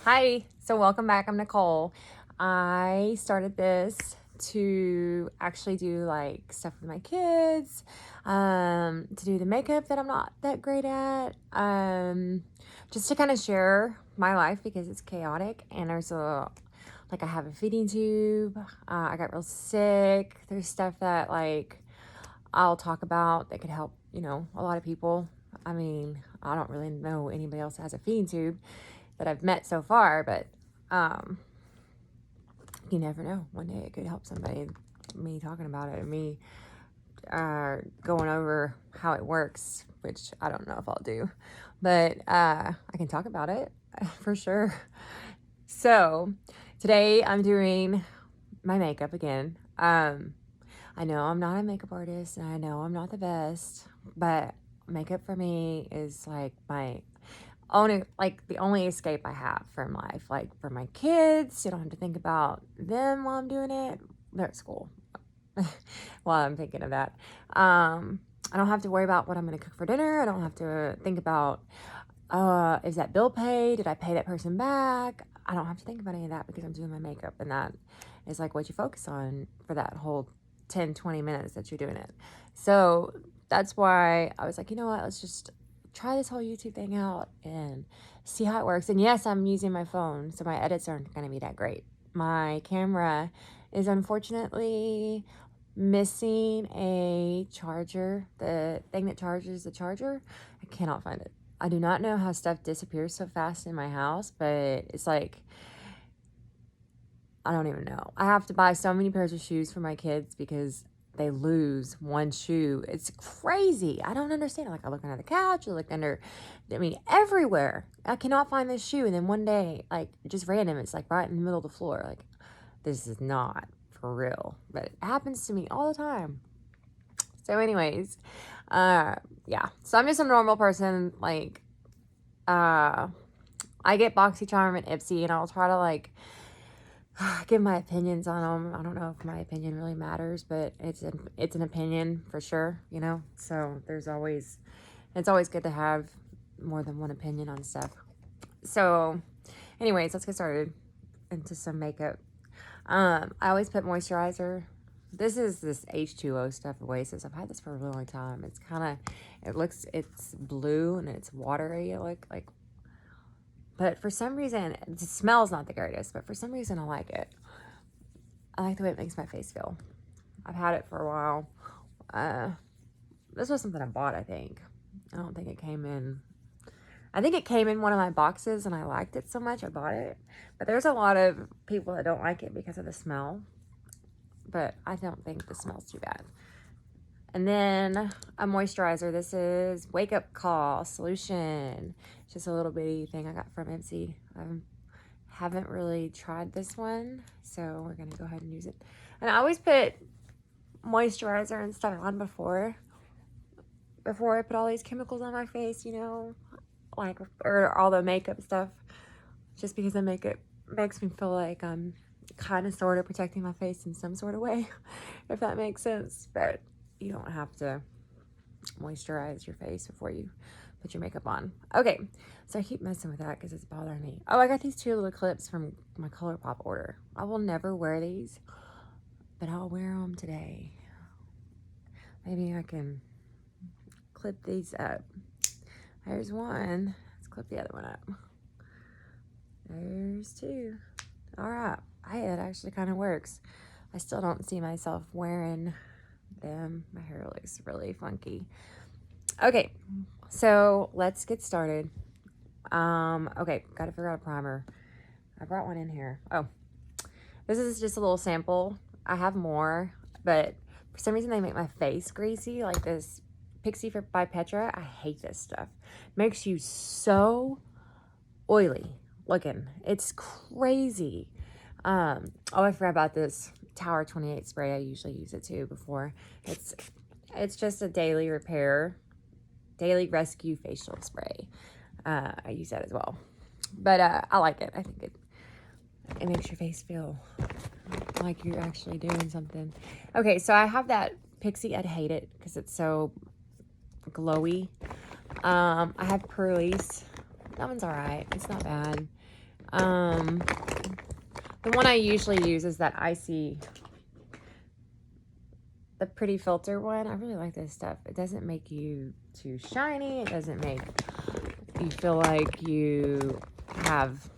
Hi, so welcome back. I'm Nicole. I started this to actually do like stuff with my kids, to do the makeup that I'm not that great at, just to kind of share my life because it's chaotic and I have a feeding tube. I got real sick. There's stuff that like I'll talk about that could help, a lot of people. I mean, I don't really know anybody else that has a feeding tube that I've met so far, but um, you never know. One day it could help somebody. Me talking about it and me going over how it works, which I don't know if I'll do, but I can talk about it for sure. So today I'm doing my makeup again. I know I'm not a makeup artist and I know I'm not the best, but makeup for me is like the only escape I have from life. Like for my kids, you don't have to think about them while I'm doing it. They're at school while I'm thinking of that. I don't have to worry about what I'm going to cook for dinner. I don't have to think about, is that bill paid? Did I pay that person back? I don't have to think about any of that because I'm doing my makeup, and that is like what you focus on for that whole 10-20 minutes that you're doing it. So that's why I was like, you know what, let's just try this whole YouTube thing out and see how it works. And yes, I'm using my phone, so my edits aren't going to be that great. My camera is unfortunately missing a charger, the thing that charges the charger. I cannot find it. I do not know how stuff disappears so fast in my house, but it's like, I don't even know. I have to buy so many pairs of shoes for my kids because they lose one shoe. It's crazy. I don't understand. Like I look under the couch, everywhere. I cannot find this shoe. And then one day, like just random, it's like right in the middle of the floor. Like this is not for real, but it happens to me all the time. So anyways, yeah. So I'm just a normal person. Like, I get BoxyCharm and Ipsy and I'll try to like give my opinions on them. I don't know if my opinion really matters, but it's an opinion for sure, so it's always good to have more than one opinion on stuff. So anyways, let's get started into some makeup. I always put moisturizer. This is this H2O stuff, Oasis. I've had this for a really long time. It's blue and it's watery, like, but for some reason, the smell's not the greatest, but for some reason I like it. I like the way it makes my face feel. I've had it for a while. This was something I bought, I think. I don't think it came in. I think it came in one of my boxes and I liked it so much I bought it. But there's a lot of people that don't like it because of the smell. But I don't think the smell's too bad. And then a moisturizer. This is Wake Up Call Solution. It's just a little bitty thing I got from Ipsy. I haven't really tried this one, so we're going to go ahead and use it. And I always put moisturizer and stuff on before I put all these chemicals on my face, like, or all the makeup stuff, just because the makeup makes me feel like I'm kind of sort of protecting my face in some sort of way, if that makes sense. But you don't have to moisturize your face before you put your makeup on. Okay, so I keep messing with that because it's bothering me. Oh, I got these two little clips from my Colourpop order. I will never wear these, but I'll wear them today. Maybe I can clip these up. There's one. Let's clip the other one up. There's two. All right. Hey, that actually kind of works. I still don't see myself wearing them. My hair looks really funky. Okay, so let's get started. Okay, gotta figure out a primer. I brought one in here. Oh, this is just a little sample. I have more, but for some reason they make my face greasy, like this Pixie by Petra. I hate this stuff. Makes you so oily looking. It's crazy. Oh, I forgot about this Tower 28 spray. I usually use it too before. It's just a daily rescue facial spray. I use that as well, but I like it. I think it makes your face feel like you're actually doing something. Okay, so I have that Pixie. I'd hate it because it's so glowy. I have Pearlies. That one's all right. It's not bad. The one I usually use is that Icy, the Pretty Filter one. I really like this stuff. It doesn't make you too shiny. It doesn't make you feel like you have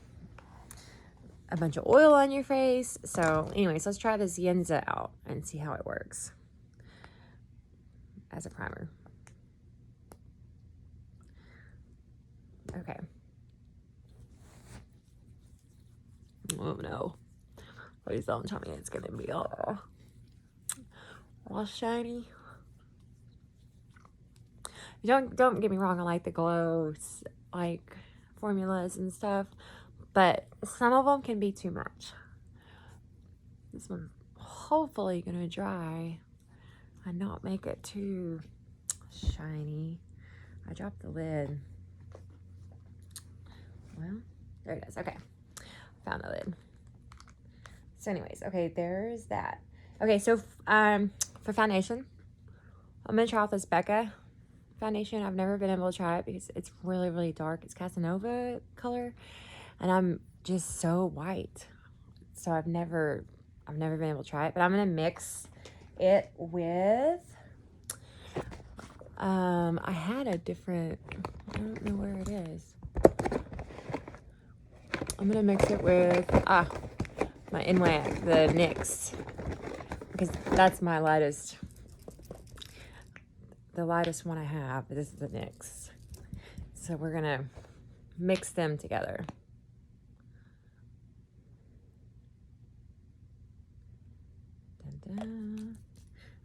a bunch of oil on your face. So anyways, let's try this Yenza out and see how it works as a primer. Okay. Oh no. Please don't tell me it's gonna be all shiny. Don't get me wrong, I like the glow like formulas and stuff, but some of them can be too much. This one's hopefully gonna dry and not make it too shiny. I dropped the lid. Well, there it is. Okay, found the lid. So anyways, okay, there's that. Okay, so for foundation, I'm gonna try out this Becca foundation. I've never been able to try it because it's really, really dark. It's Casanova color, and I'm just so white. So I've never been able to try it, but I'm gonna mix it with, I had a different, I don't know where it is. I'm gonna mix it with, my NYX, the NYX, because that's my lightest, the lightest one I have. This is the NYX. So we're gonna mix them together. Dun, dun.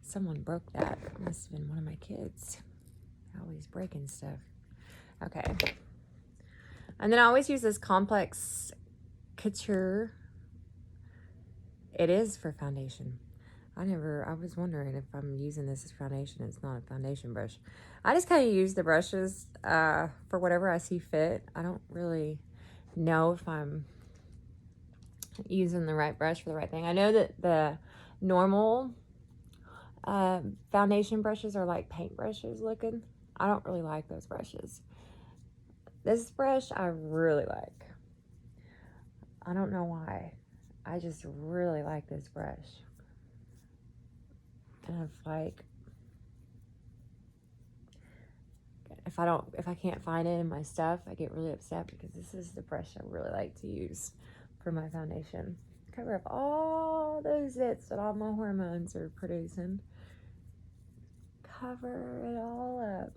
Someone broke that. Must have been one of my kids. Always breaking stuff. Okay. And then I always use this Complex Couture. It is for foundation. I was wondering if I'm using this as foundation. It's not a foundation brush. I just kind of use the brushes for whatever I see fit. I don't really know if I'm using the right brush for the right thing. I know that the normal foundation brushes are like paint brushes looking. I don't really like those brushes. This brush I really like. I don't know why. I just really like this brush. And if I can't find it in my stuff, I get really upset because this is the brush I really like to use for my foundation. Cover up all those zits that all my hormones are producing. Cover it all up.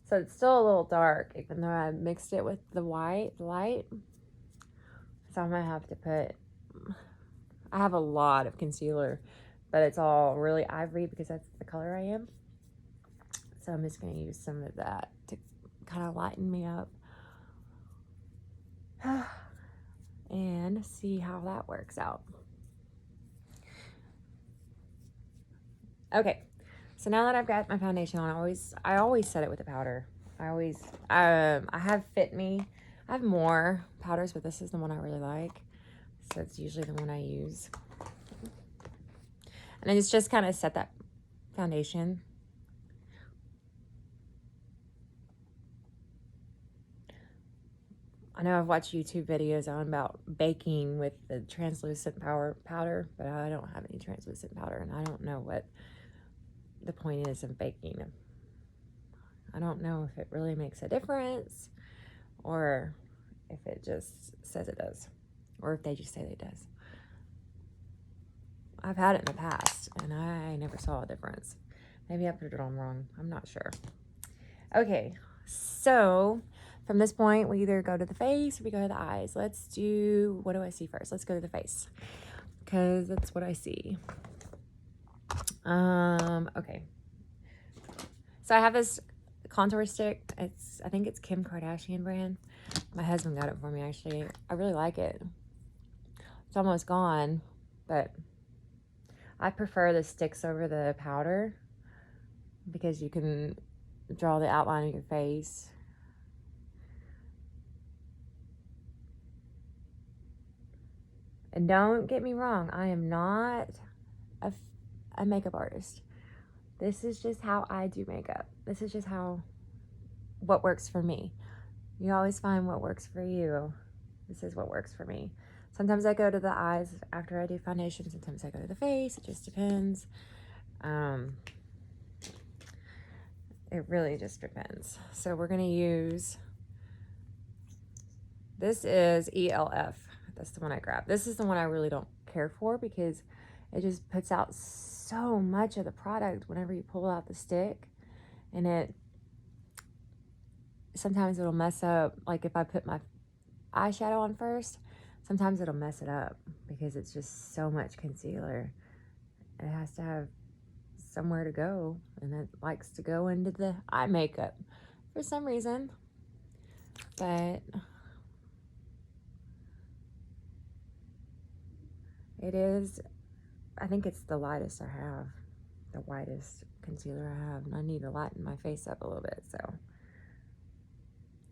So it's still a little dark, even though I mixed it with the light. So I'm gonna have to put, I have a lot of concealer, but it's all really ivory because that's the color I am. So I'm just gonna use some of that to kind of lighten me up and see how that works out. Okay, so now that I've got my foundation on, I always set it with a powder. I have Fit Me. I have more powders, but this is the one I really like. So it's usually the one I use. And it's just kind of set that foundation. I know I've watched YouTube videos on about baking with the translucent powder, but I don't have any translucent powder, and I don't know what the point is of baking. I don't know if it really makes a difference or if it just says it does, or if they just say it does. I've had it in the past, and I never saw a difference. Maybe I put it on wrong. I'm not sure. Okay, so from this point, we either go to the face or we go to the eyes. Let's do, what do I see first? Let's go to the face, because that's what I see. Okay. So I have this contour stick. I think it's Kim Kardashian brand. My husband got it for me, actually. I really like it. It's almost gone, but I prefer the sticks over the powder because you can draw the outline of your face. And don't get me wrong, I am not a makeup artist. This is just how I do makeup. This is just what works for me. You always find what works for you. This is what works for me. Sometimes I go to the eyes after I do foundation. Sometimes I go to the face. It just depends. It really just depends. So we're going to use, this is ELF. That's the one I grabbed. This is the one I really don't care for because it just puts out so much of the product whenever you pull out the stick. And it, sometimes it'll mess up. Like if I put my eyeshadow on first, sometimes it'll mess it up because it's just so much concealer. It has to have somewhere to go, and it likes to go into the eye makeup for some reason. But it is, I think it's the lightest I have, the whitest concealer I have, and I need to lighten my face up a little bit. So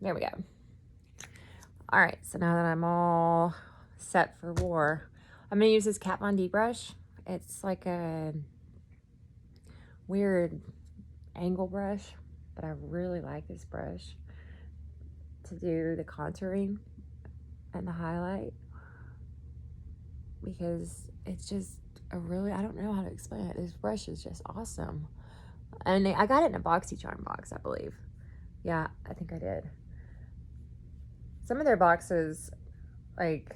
there we go. All right, so now that I'm all set for war, I'm gonna use this Kat Von D brush. It's like a weird angle brush, but I really like this brush to do the contouring and the highlight because it's just a really, I don't know how to explain it. This brush is just awesome. And I got it in a BoxyCharm box, I believe. Yeah, I think I did. Some of their boxes, like,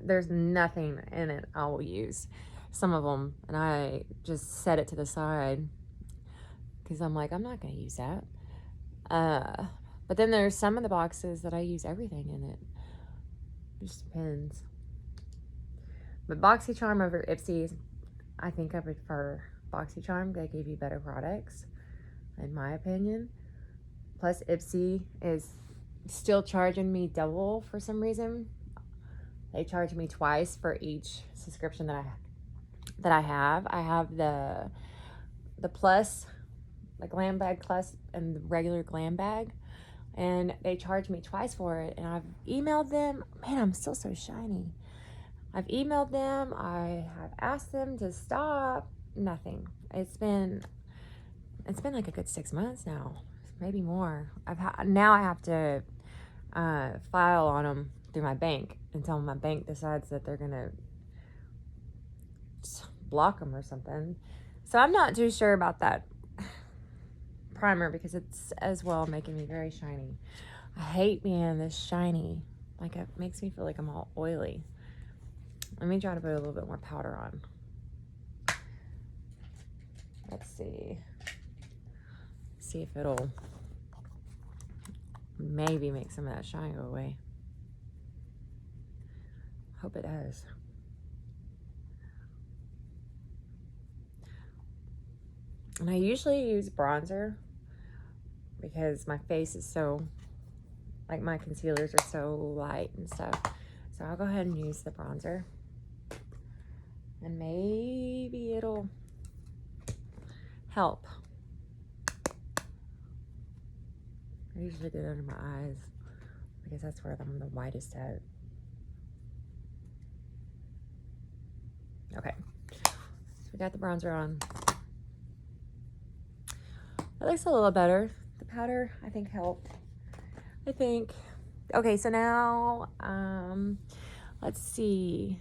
there's nothing in it I will use. Some of them, and I just set it to the side because I'm like, I'm not going to use that. But then there's some of the boxes that I use everything in it. It just depends. But BoxyCharm over Ipsy, I think I prefer BoxyCharm. They give you better products, in my opinion. Plus, Ipsy is still charging me double for some reason. They charge me twice for each subscription that I have. I have the Plus, the Glam Bag Plus, and the regular Glam Bag, and they charge me twice for it. And I've emailed them. Man, I'm still so shiny. I've emailed them. I have asked them to stop. Nothing. It's been like a good 6 months now, maybe more. Now I have to file on them through my bank until my bank decides that they're gonna block them or something. So I'm not too sure about that primer because it's as well making me very shiny. I hate being this shiny. Like, it makes me feel like I'm all oily. Let me try to put a little bit more powder on. Let's see. See if it'll maybe make some of that shine go away. Hope it does. And I usually use bronzer because my face is so, like, my concealers are so light and stuff. So I'll go ahead and use the bronzer. And maybe it'll help. I usually do it under my eyes because that's where I'm the whitest at. Okay, so we got the bronzer on. It looks a little better. The powder, I think, helped. I think. Okay, so now, let's see.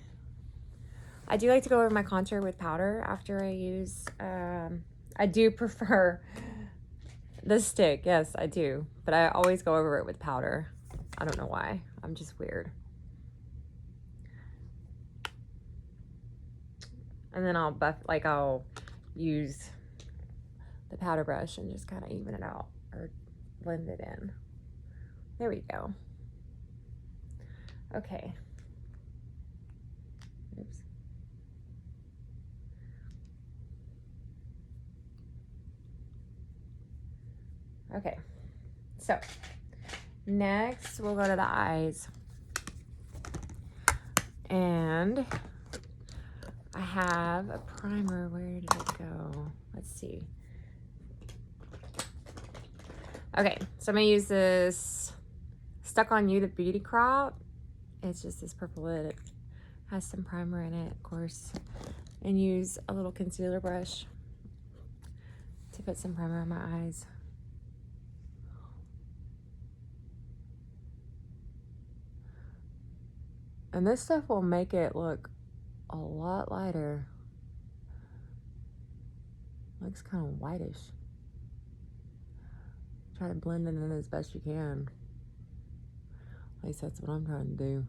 I do like to go over my contour with powder after I use, I do prefer the stick. Yes, I do. But I always go over it with powder. I don't know why. I'm just weird. And then I'll use the powder brush and just kind of even it out or blend it in. There we go. Okay. Oops. Okay, so next we'll go to the eyes. And I have a primer. Where did it go? Let's see. Okay, so I'm gonna use this Stuck on You, the Beauty Crop. It's just this purple lid. It has some primer in it, of course. And use a little concealer brush to put some primer on my eyes. And this stuff will make it look a lot lighter. Looks kind of whitish. Try to blend it in as best you can. At least that's what I'm trying to do.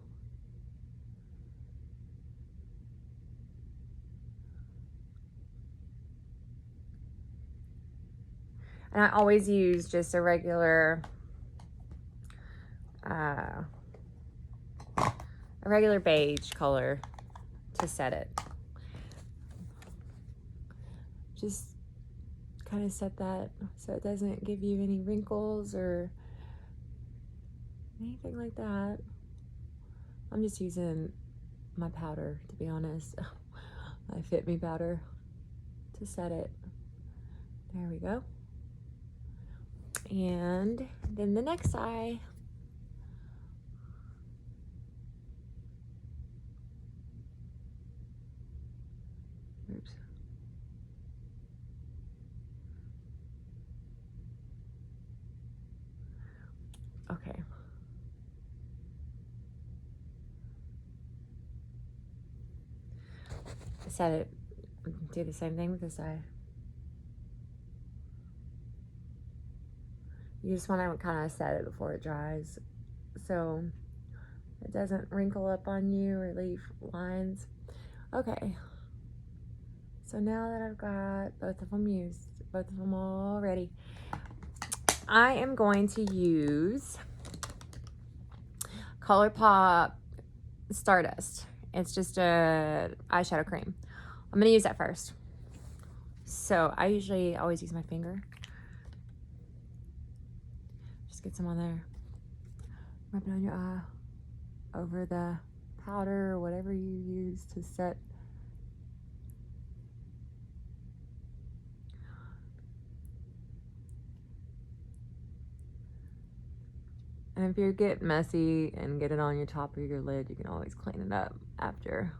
And I always use just a regular beige color to set it. Just kind of set that so it doesn't give you any wrinkles or anything like that. I'm just using my powder, to be honest. My Fit Me powder to set it. There we go. And then the next eye. Oops. Okay. Set it. Do the same thing with this eye. You just want to kind of set it before it dries so it doesn't wrinkle up on you or leave lines. Okay. So now that I've got both of them used, both of them all ready, I am going to use Colourpop Stardust. It's just a eyeshadow cream. I'm going to use that first. So I usually always use my finger. Just get some on there. Rub it on your eye over the powder or whatever you use to set. And if you get messy and get it on your top of your lid, you can always clean it up after.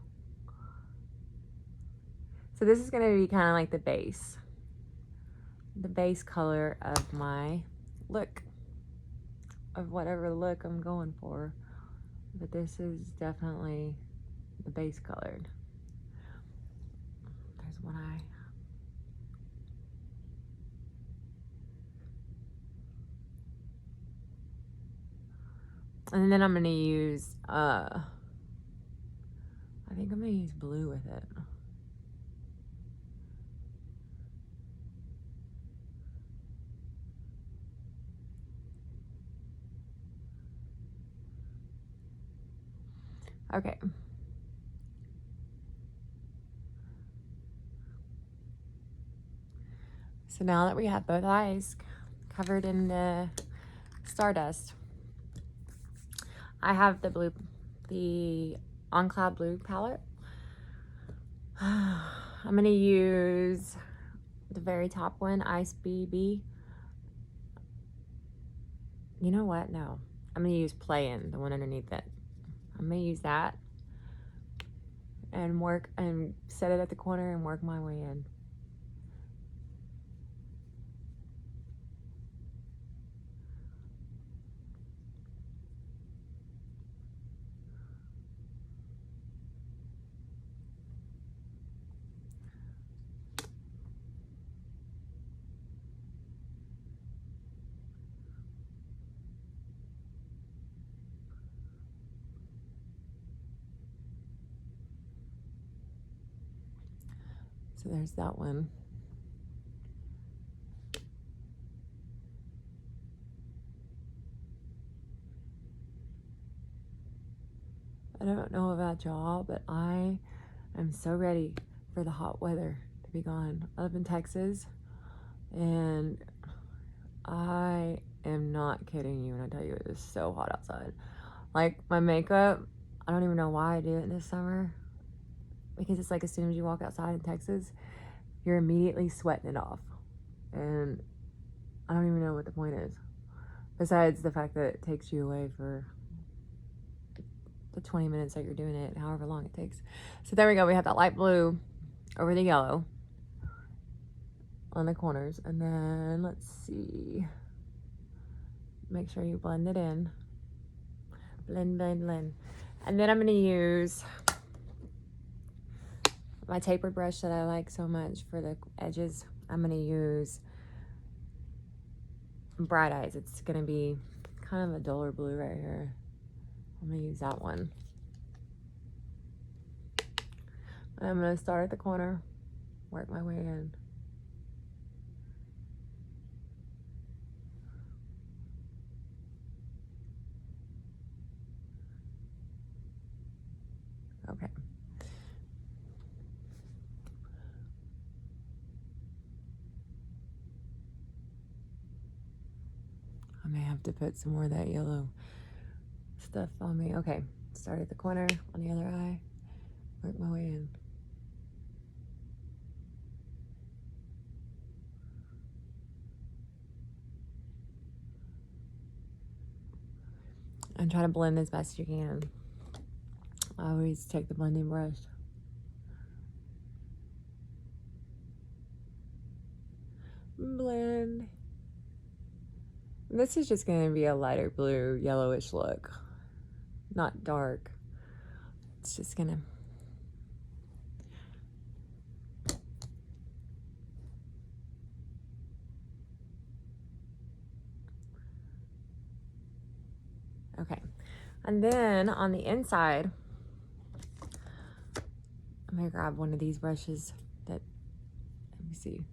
So this is going to be kind of like the base color of my look, of whatever look I'm going for. But this is definitely the base colored. There's one eye. And then I'm going to use, I think I'm going to use blue with it. Okay. So now that we have both eyes covered in the Stardust, I have the On Cloud Blue palette. I'm going to use the very top one, Ice BB. You know what? No. I'm going to use Play In, the one underneath it. I'm going to use that and work and set it at the corner and work my way in. So there's that one. I don't know about y'all, but I am so ready for the hot weather to be gone. I live in Texas, and I am not kidding you when I tell you it is so hot outside. Like, my makeup, I don't even know why I do it this summer, because it's like as soon as you walk outside in Texas, you're immediately sweating it off. And I don't even know what the point is, besides the fact that it takes you away for the 20 minutes that you're doing it, however long it takes. So there we go. We have that light blue over the yellow on the corners. And then let's see. Make sure you blend it in. Blend, blend, blend. And then I'm going to use my tapered brush that I like so much for the edges. I'm going to use Bright Eyes. It's going to be kind of a duller blue right here. I'm going to use that one. And I'm going to start at the corner, work my way in. Okay. I may have to put some more of that yellow stuff on me. Okay, start at the corner on the other eye, work my way in. And try to blend as best you can. I always take the blending brush. Blend. This is just going to be a lighter blue, yellowish look. Not dark. It's just going to... Okay. And then on the inside, I'm going to grab one of these brushes that, let me see,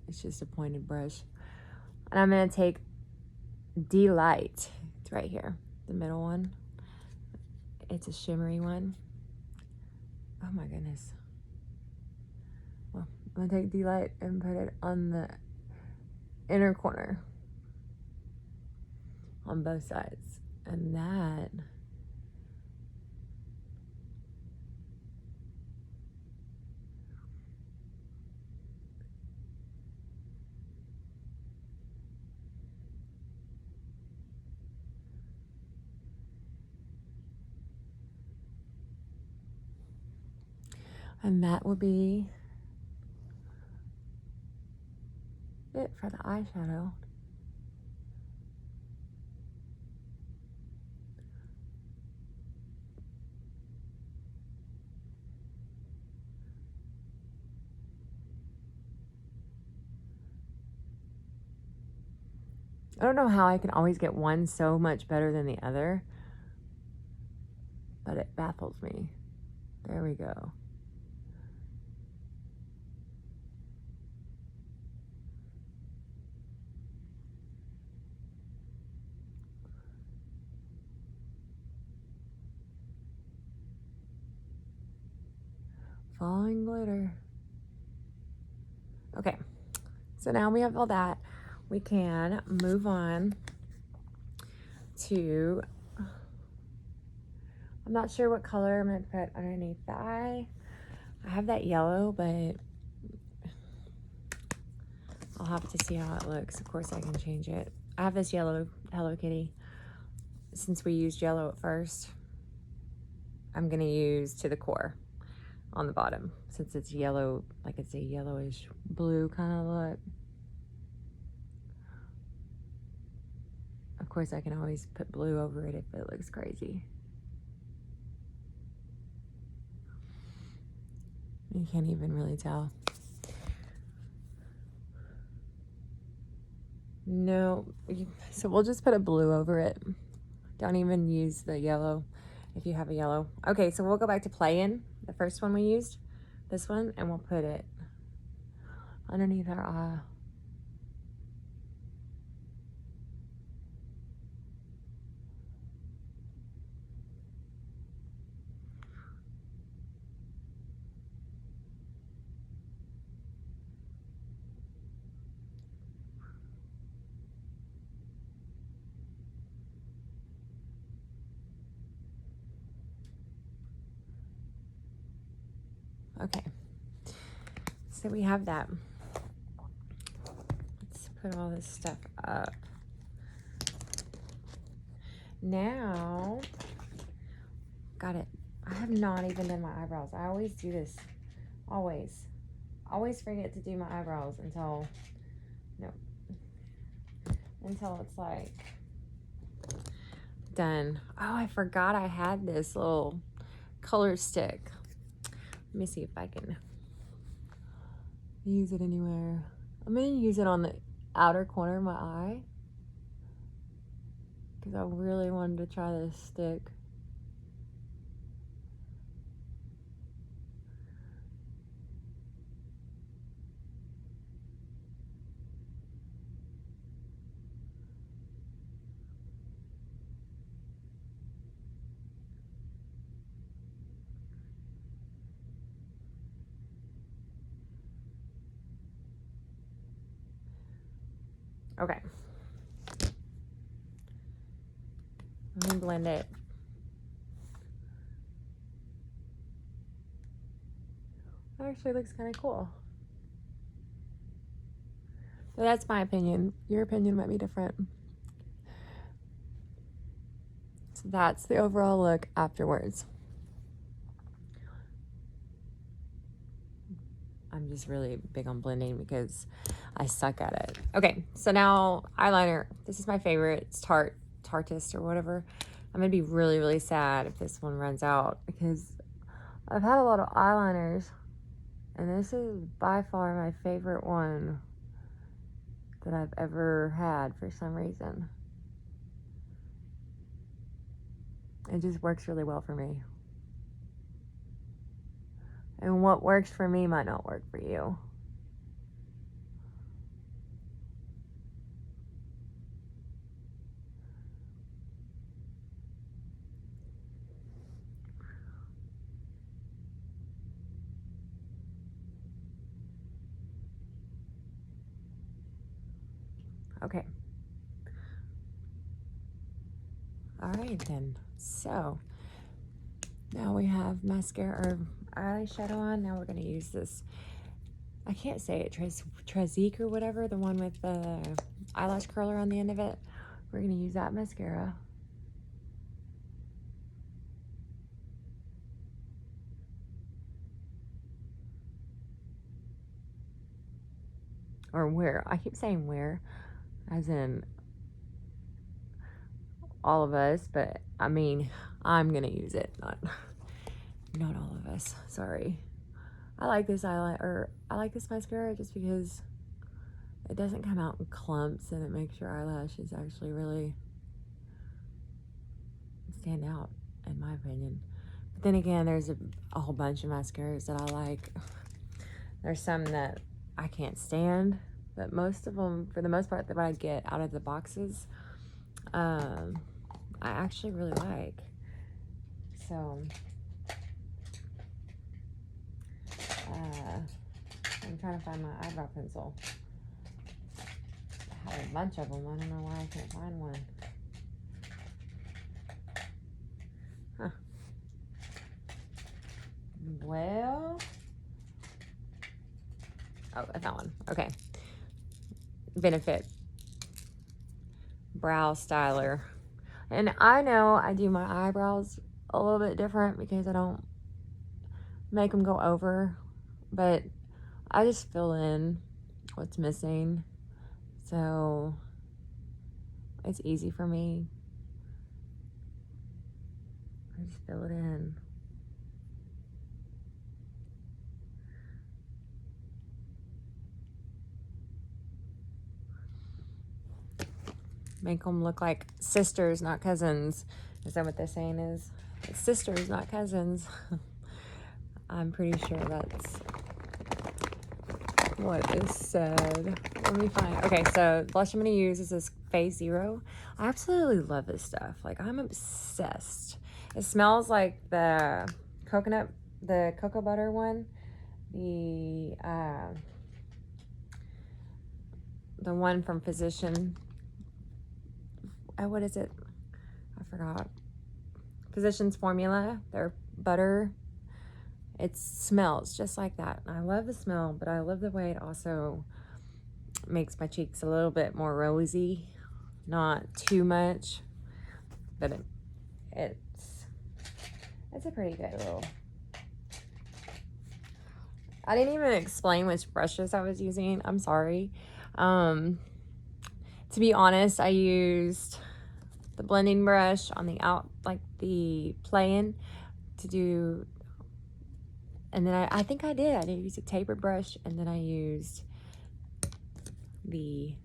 it's just a pointed brush. And I'm going to take Delight. It's right here, the middle one. It's a shimmery one. Oh my goodness. Well, I'm going to take Delight and put it on the inner corner on both sides. And that... And that will be it for the eyeshadow. I don't know how I can always get one so much better than the other, but it baffles me. There we go. Falling glitter. Okay, so now we have all that. We can move on to, I'm not sure what color I'm going to put underneath the eye. I have that yellow, but I'll have to see how it looks. Of course, I can change it. I have this yellow Hello Kitty. Since we used yellow at first, I'm going to use To the Core on the bottom, since it's yellow, like it's a yellowish blue kind of look. Of course, I can always put blue over it if it looks crazy. You can't even really tell. No, so we'll just put a blue over it. Don't even use the yellow if you have a yellow. Okay, so we'll go back to Playin', the first one we used, this one, and we'll put it underneath our eye. Okay, so we have that. Let's put all this stuff up. Now, got it. I have not even done my eyebrows. I always do this. Always. Always forget to do my eyebrows until, no, until it's like done. Oh, I forgot I had this little color stick. Let me see if I can use it anywhere. I'm gonna use it on the outer corner of my eye because I really wanted to try this stick. Okay. Let me blend it. That actually looks kind of cool. So that's my opinion. Your opinion might be different. So that's the overall look afterwards. I'm just really big on blending because I suck at it. Okay, so now eyeliner. This is my favorite. It's Tartist or whatever. I'm gonna be really, really sad if this one runs out because I've had a lot of eyeliners and this is by far my favorite one that I've ever had for some reason. It just works really well for me. And what works for me might not work for you. Okay. All right then. So now we have mascara or eyeshadow on. Now we're gonna use this. I can't say it. Trezique or whatever, the one with the eyelash curler on the end of it. We're gonna use that mascara. Or where? I keep saying where, as in all of us, but I mean, I'm gonna use it, not all of us. Sorry. I like this I like this mascara just because it doesn't come out in clumps and it makes your eyelashes actually really stand out, in my opinion. But then again, there's a whole bunch of mascaras that I like. There's some that I can't stand, but most of them, for the most part, that I get out of the boxes, I actually really like. So, I'm trying to find my eyebrow pencil. I have a bunch of them. I don't know why I can't find one. Huh. Well, oh, I found one. Okay. Benefit Brow Styler. And I know I do my eyebrows a little bit different because I don't make them go over, but I just fill in what's missing. So it's easy for me. I just fill it in. Make them look like sisters, not cousins. Is that what the saying is? It's sisters, not cousins. I'm pretty sure that's what is said. Let me find. Okay, so the blush I'm going to use is this Phase Zero. I absolutely love this stuff. Like, I'm obsessed. It smells like the cocoa butter one. The one from Physician. What is it? I forgot. Physician's Formula. Their butter. It smells just like that. I love the smell, but I love the way it also makes my cheeks a little bit more rosy. Not too much, but it's a pretty good little. I didn't even explain which brushes I was using. I'm sorry. To be honest, I used the blending brush on the out, like the play-in to do, and then I think I did use a tapered brush, and then I used the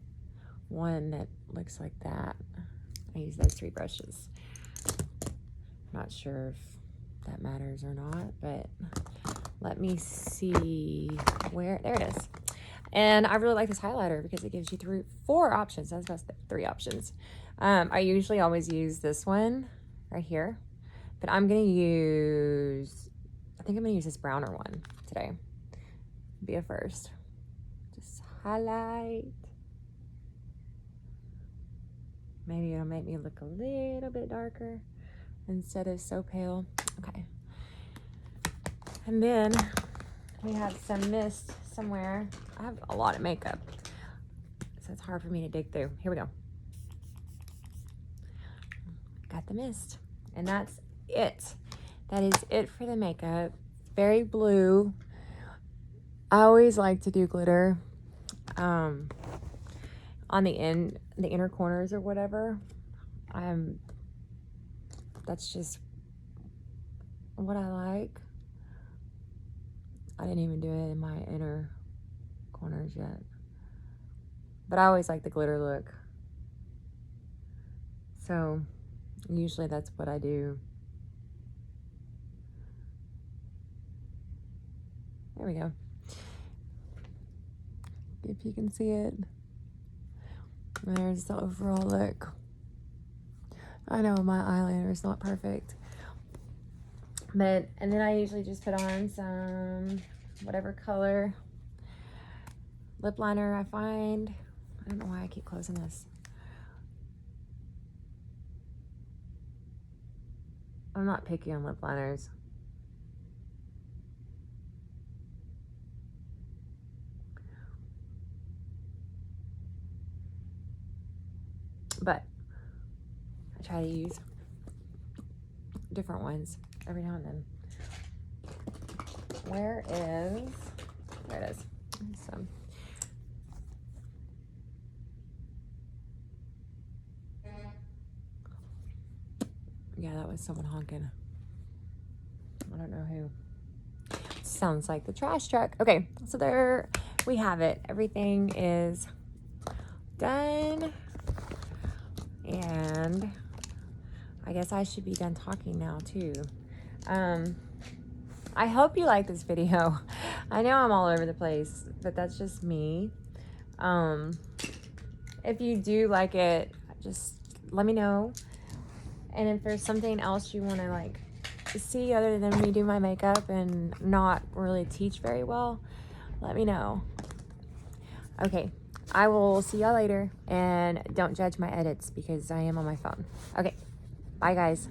one that looks like that. I used those 3 brushes. Not sure if that matters or not, but let me see where, there it is. And I really like this highlighter because it gives you 4 options. That's about 3 options. I usually always use this one right here, but I'm gonna use, I think I'm gonna use this browner one today. Be a first. Just highlight. Maybe it'll make me look a little bit darker instead of so pale. Okay. And then we have some mist somewhere. I have a lot of makeup, so it's hard for me to dig through. Here we go. Got the mist, and that's it. That is it for the makeup. Very blue. I always like to do glitter on the inner corners or whatever. That's just what I like. I didn't even do it in my inner corners yet, but I always like the glitter look, so usually that's what I do. There we go. If you can see it, there's the overall look. I know my eyeliner is not perfect, but, and then I usually just put on some whatever color lip liner I find. I don't know why I keep closing this. I'm not picky on lip liners. But I try to use different ones every now and then. There it is. Some. Yeah, that was someone honking. I don't know who. Sounds like the trash truck. Okay, so there we have it. Everything is done. And I guess I should be done talking now too. I hope you like this video. I know I'm all over the place, but that's just me. If you do like it, just let me know. And if there's something else you want to like see other than me do my makeup and not really teach very well, let me know. Okay, I will see y'all later, and don't judge my edits because I am on my phone. Okay, bye guys.